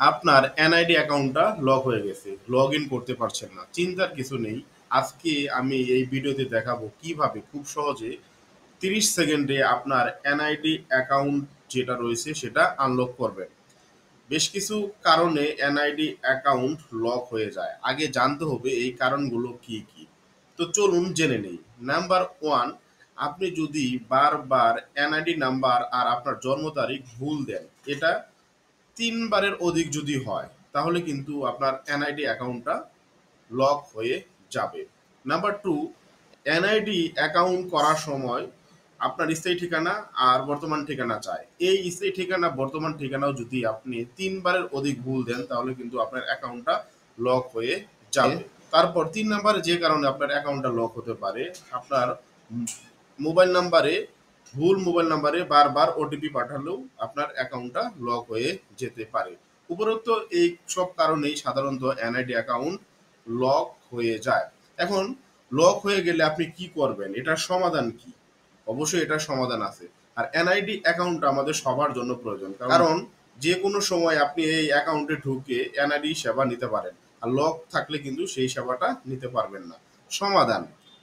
আপনার এনআইডি অ্যাকাউন্টটা লক হয়ে গেছে, লগ ইন করতে পারছেন না। চিন্তার কিছু নেই। আজকে আমি এই ভিডিওতে দেখাবো কিভাবে খুব সহজে 30 সেকেন্ডে আপনার এনআইডি অ্যাকাউন্ট যেটা রয়েছে সেটা আনলক করবেন। বেশ কিছু কারণে এনআইডি অ্যাকাউন্ট লক হয়ে যায়। আগে জানতে হবে এই কারণগুলো কি কি। তো চলুন জেনে নেই। নাম্বার ওয়ান, আপনি যদি বারবার এনআইডি নাম্বার আর আপনার জন্ম তারিখ ভুল দেন, এটা ৩ বারের অধিক যদি হয় তাহলে কিন্তু আপনার এনআইডি অ্যাকাউন্টটা লক হয়ে যাবে। নাম্বার টু, এনআইডি অ্যাকাউন্ট করার সময় আপনার স্থায়ী ঠিকানা আর বর্তমান ঠিকানা চায়। এই স্থায়ী ঠিকানা বর্তমান ঠিকানাও যদি আপনি ৩ বারের অধিক ভুল দেন তাহলে কিন্তু আপনার অ্যাকাউন্টটা লক হয়ে যাবে। তারপর ৩ নাম্বারে যে কারণে আপনার অ্যাকাউন্টটা লক হতে পারে, আপনার মোবাইল নাম্বারে মোবাইল নাম্বারে বারবার ওটিপি পাঠালেও আপনার অ্যাকাউন্টটা লক হয়ে যেতে পারে। উপরোক্ত এই সব কারণেই সাধারণত এনআইডি অ্যাকাউন্ট লক হয়ে যায়। এখন লক হয়ে গেলে আপনি কি করবেন? এটার সমাধান কি? অবশ্যই এটার সমাধান আছে। আর এনআইডি অ্যাকাউন্টটা আমাদের সবার জন্য প্রয়োজন। কারণ যে কোনো সময় আপনি এই অ্যাকাউন্টে ঢুকে এনআইডি সেবা নিতে পারেন। আর লক থাকলে কিন্তু সেই সেবাটা নিতে পারবেন না। সমাধান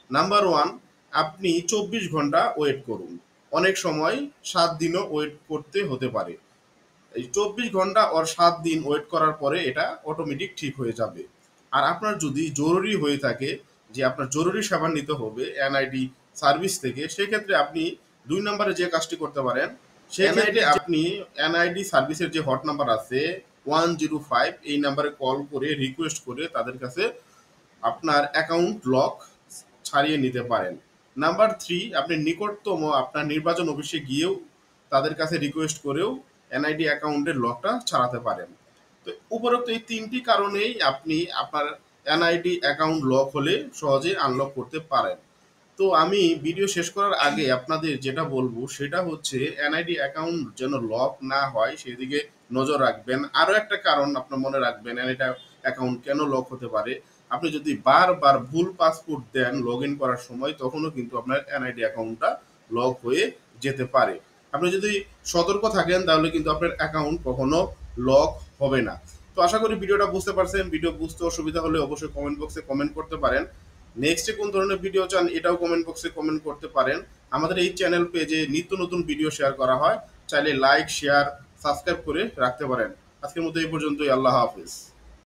নাম্বার ওয়ান, আপনি ২৪ ঘন্টা ওয়েট করুন। অনেক সময় ৭ দিনও ওয়েট করতে হতে পারে। এই ২৪ ঘন্টা ওর ৭ দিন ওয়েট করার পরে এটা অটোমেটিক ঠিক হয়ে যাবে। আর আপনার যদি জরুরি হয়ে থাকে যে আপনার জরুরি সেবা নিতে হবে এনআইডি সার্ভিস থেকে, সেক্ষেত্রে আপনি ২ নম্বরে যে কাজটি করতে পারেন, সেক্ষেত্রে আপনি এনআইডি সার্ভিসের যে হট নাম্বার আছে 105, এই নাম্বারে কল করে রিকোয়েস্ট করে তাদের কাছে আপনার অ্যাকাউন্ট লক ছাড়িয়ে নিতে পারেন। নাম্বার থ্রি, আপনি নিকটতম আপনার নির্বাচন অফিসে গিয়েও তাদের কাছে রিকোয়েস্ট করেও এনআইডি অ্যাকাউন্টের লকটা ছাড়াতে পারেন। তো উপরোক্ত এই ৩টি কারণেই আপনি আপনার এনআইডি অ্যাকাউন্ট লক হলে সহজে আনলক করতে পারেন। তো আমি ভিডিও শেষ করার আগে আপনাদের যেটা বলবো সেটা হচ্ছে এনআইডি অ্যাকাউন্ট যেন লক না হয় সেদিকে নজর রাখবেন। আরও একটা কারণ আপনার মনে রাখবেন এনআইডি অ্যাকাউন্ট কেন লক হতে পারে, আপনি যদি বারবার ভুল পাসওয়ার্ড দেন লগ ইন করার সময় তখনও কিন্তু আপনার এনআইডি অ্যাকাউন্টটা লক হয়ে যেতে পারে। আপনি যদি সতর্ক থাকেন তাহলে কিন্তু আপনার অ্যাকাউন্ট কখনো লক হবে না। তো আশা করি ভিডিওটা বুঝতে পারছেন। ভিডিও বুঝতে অসুবিধা হলে অবশ্যই কমেন্ট বক্সে কমেন্ট করতে পারেন। নেক্সটে কোন ধরনের ভিডিও চান এটাও কমেন্ট বক্সে কমেন্ট করতে পারেন। আমাদের এই চ্যানেল পেজে নিত্য নতুন ভিডিও শেয়ার করা হয়, চাইলে লাইক শেয়ার সাবস্ক্রাইব করে রাখতে পারেন। আজকের মতো এই পর্যন্তই। আল্লাহ হাফিজ।